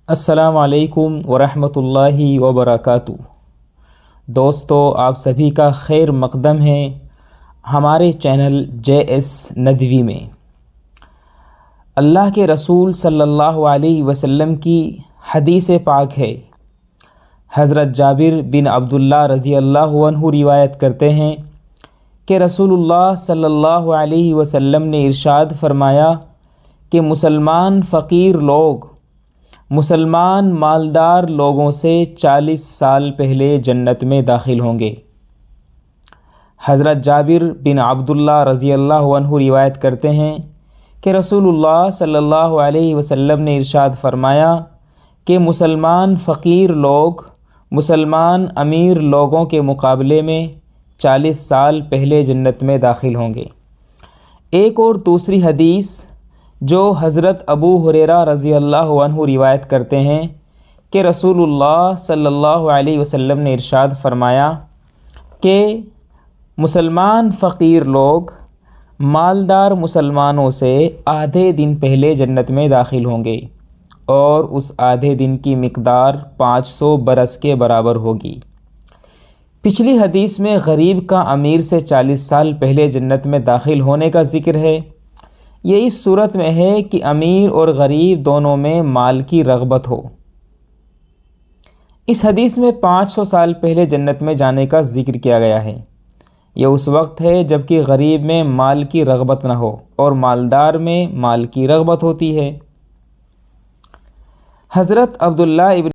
السلام علیکم ورحمۃ اللہ وبرکاتہ۔ دوستو، آپ سبھی کا خیر مقدم ہے ہمارے چینل JS ندوی میں۔ اللہ کے رسول صلی اللہ علیہ وسلم کی حدیث پاک ہے۔ حضرت جابر بن عبداللہ رضی اللہ عنہ روایت کرتے ہیں کہ رسول اللہ صلی اللہ علیہ وسلم نے ارشاد فرمایا کہ مسلمان فقیر لوگ مسلمان مالدار لوگوں سے 40 سال پہلے جنت میں داخل ہوں گے۔ حضرت جابر بن عبداللہ رضی اللہ عنہ روایت کرتے ہیں کہ رسول اللہ صلی اللہ علیہ وسلم نے ارشاد فرمایا کہ مسلمان فقیر لوگ مسلمان امیر لوگوں کے مقابلے میں 40 سال پہلے جنت میں داخل ہوں گے۔ ایک اور دوسری حدیث جو حضرت ابو ہریرہ رضی اللہ عنہ روایت کرتے ہیں کہ رسول اللہ صلی اللہ علیہ وسلم نے ارشاد فرمایا کہ مسلمان فقیر لوگ مالدار مسلمانوں سے آدھے دن پہلے جنت میں داخل ہوں گے اور اس آدھے دن کی مقدار 500 برس کے برابر ہوگی۔ پچھلی حدیث میں غریب کا امیر سے 40 سال پہلے جنت میں داخل ہونے کا ذکر ہے۔ یہ اس صورت میں ہے کہ امیر اور غریب دونوں میں مال کی رغبت ہو۔ اس حدیث میں 500 سال پہلے جنت میں جانے کا ذکر کیا گیا ہے۔ یہ اس وقت ہے جب کہ غریب میں مال کی رغبت نہ ہو اور مالدار میں مال کی رغبت ہوتی ہے۔ حضرت عبداللہ ابن